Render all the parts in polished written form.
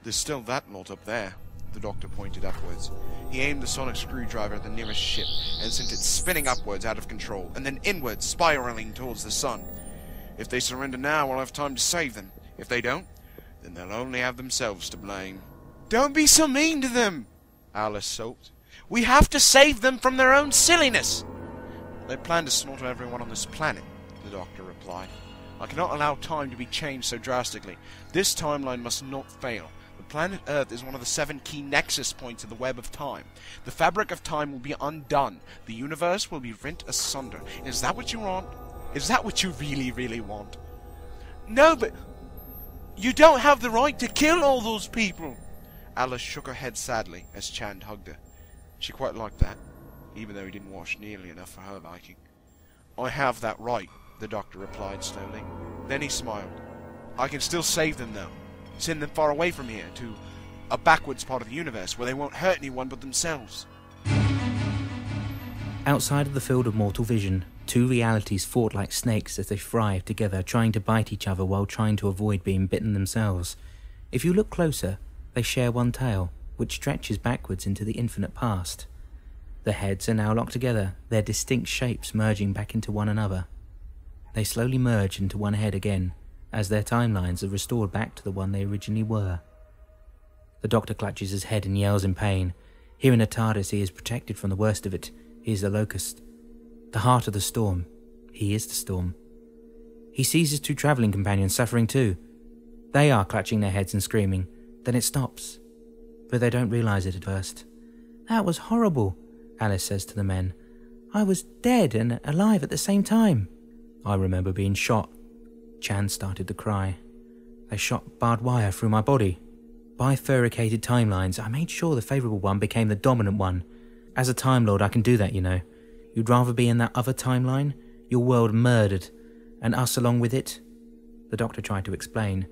There's still that lot up there. The doctor pointed upwards. He aimed the sonic screwdriver at the nearest ship and sent it spinning upwards out of control, and then inwards, spiraling towards the sun. If they surrender now, we'll have time to save them. If they don't, then they'll only have themselves to blame. Don't be so mean to them, Alice sulked. We have to save them from their own silliness. They plan to slaughter everyone on this planet, the doctor replied. I cannot allow time to be changed so drastically. This timeline must not fail. The planet Earth is one of the 7 key nexus points of the web of time. The fabric of time will be undone. The universe will be rent asunder. Is that what you want? Is that what you really, really want? No, but you don't have the right to kill all those people. Alice shook her head sadly as Chand hugged her. She quite liked that, even though he didn't wash nearly enough for her liking. I have that right, the doctor replied slowly. Then he smiled. I can still save them, though. Send them far away from here, to a backwards part of the universe, where they won't hurt anyone but themselves. Outside of the field of mortal vision, 2 realities fought like snakes as they writhed together, trying to bite each other while trying to avoid being bitten themselves. If you look closer, they share one tail, which stretches backwards into the infinite past. The heads are now locked together, their distinct shapes merging back into one another. They slowly merge into one head again, as their timelines are restored back to the one they originally were. The doctor clutches his head and yells in pain. Here in the TARDIS he is protected from the worst of it. He is the locust, the heart of the storm. He is the storm. He sees his 2 travelling companions suffering too. They are clutching their heads and screaming. Then it stops, but they don't realise it at first. That was horrible, Alice says to the men. I was dead and alive at the same time. I remember being shot. Chan started to cry. They shot barbed wire through my body. Bifurcated timelines. I made sure the favourable one became the dominant one. As a Time Lord, I can do that, you know. You'd rather be in that other timeline? Your world murdered, and us along with it? The doctor tried to explain.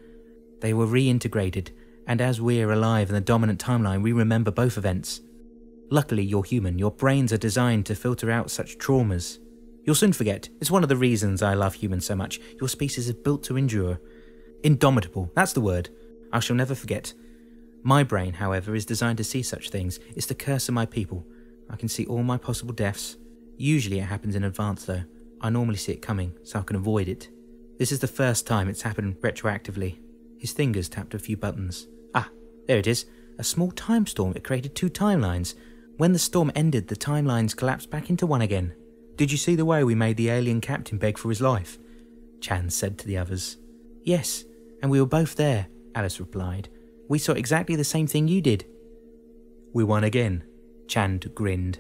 They were reintegrated, and as we're alive in the dominant timeline, we remember both events. Luckily, you're human. Your brains are designed to filter out such traumas. You'll soon forget. It's one of the reasons I love humans so much. Your species is built to endure. Indomitable, that's the word. I shall never forget. My brain, however, is designed to see such things. It's the curse of my people. I can see all my possible deaths. Usually it happens in advance, though. I normally see it coming, so I can avoid it. This is the first time it's happened retroactively. His fingers tapped a few buttons. Ah, there it is. A small time storm. It created 2 timelines. When the storm ended, the timelines collapsed back into one again. Did you see the way we made the alien captain beg for his life? Chan said to the others. Yes, and we were both there, Alice replied. We saw exactly the same thing you did. We won again, Chan grinned.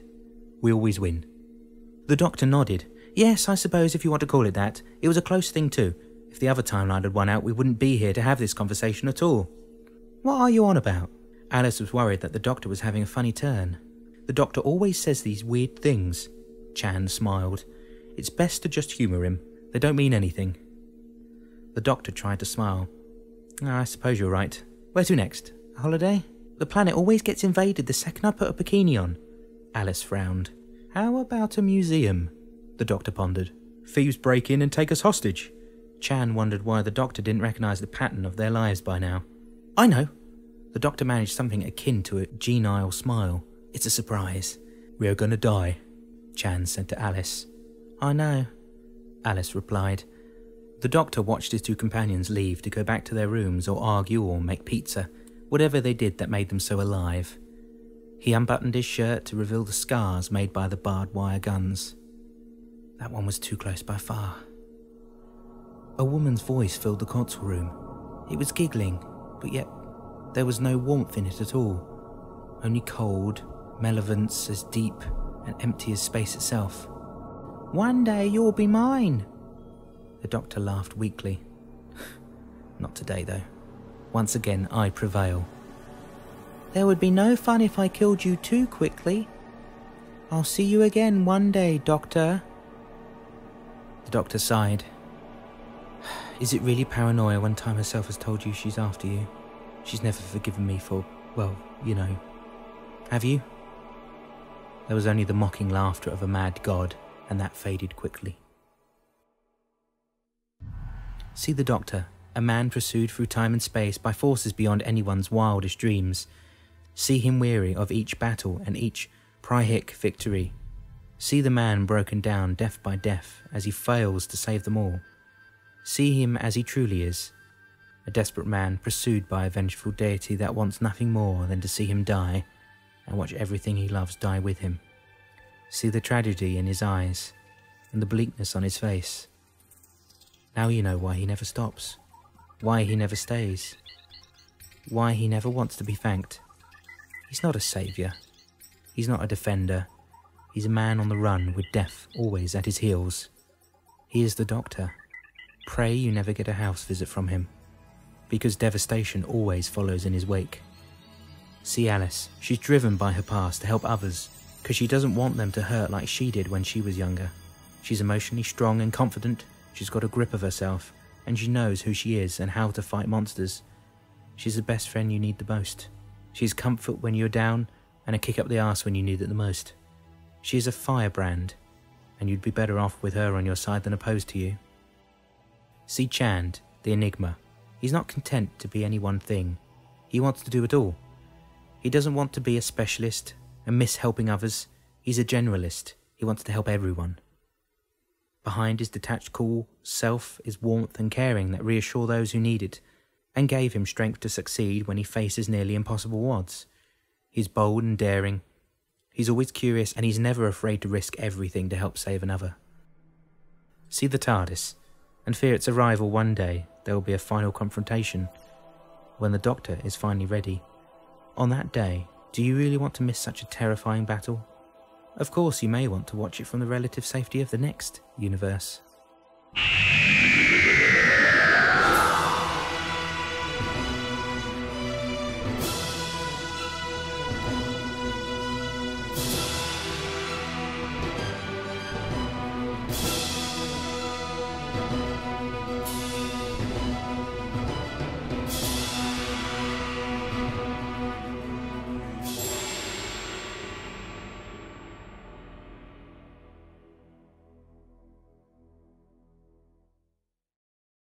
We always win. The doctor nodded. Yes, I suppose if you want to call it that. It was a close thing too. If the other timeline had won out, we wouldn't be here to have this conversation at all. What are you on about? Alice was worried that the doctor was having a funny turn. The doctor always says these weird things. Chan smiled. It's best to just humour him. They don't mean anything. The doctor tried to smile. I suppose you're right. Where to next? A holiday? The planet always gets invaded the second I put a bikini on. Alice frowned. How about a museum? The doctor pondered. Thieves break in and take us hostage. Chan wondered why the doctor didn't recognise the pattern of their lives by now. I know. The doctor managed something akin to a genial smile. It's a surprise. We're gonna die, Chan said to Alice. I know, Alice replied. The doctor watched his 2 companions leave to go back to their rooms or argue or make pizza, whatever they did that made them so alive. He unbuttoned his shirt to reveal the scars made by the barbed wire guns. That one was too close by far. A woman's voice filled the console room. It was giggling, but yet there was no warmth in it at all. Only cold, malevolence as deep and empty as space itself. One day you'll be mine. The doctor laughed weakly. Not today, though. Once again, I prevail. There would be no fun if I killed you too quickly. I'll see you again one day, Doctor. The doctor sighed. Is it really paranoia when Time herself has told you she's after you? She's never forgiven me for, well, you know. Have you? There was only the mocking laughter of a mad god, and that faded quickly. See the doctor, a man pursued through time and space by forces beyond anyone's wildest dreams. See him weary of each battle and each Pyrrhic victory. See the man broken down death by death as he fails to save them all. See him as he truly is, a desperate man pursued by a vengeful deity that wants nothing more than to see him die and watch everything he loves die with him. See the tragedy in his eyes and the bleakness on his face. Now you know why he never stops, why he never stays, why he never wants to be thanked. He's not a saviour, he's not a defender, he's a man on the run with death always at his heels. He is the Doctor. Pray you never get a house visit from him, because devastation always follows in his wake. See Alice, she's driven by her past to help others, because she doesn't want them to hurt like she did when she was younger. She's emotionally strong and confident, she's got a grip of herself, and she knows who she is and how to fight monsters. She's the best friend you need the most. She's comfort when you're down, and a kick up the arse when you need it the most. She is a firebrand, and you'd be better off with her on your side than opposed to you. See Chand, the Enigma. He's not content to be any one thing. He wants to do it all. He doesn't want to be a specialist and miss helping others. He's a generalist. He wants to help everyone. Behind his detached, cool self is warmth and caring that reassure those who need it, and gave him strength to succeed when he faces nearly impossible odds. He's bold and daring. He's always curious, and he's never afraid to risk everything to help save another. See the TARDIS, and fear its arrival one day. There will be a final confrontation, when the Doctor is finally ready. On that day, do you really want to miss such a terrifying battle? Of course you may want to watch it from the relative safety of the next universe.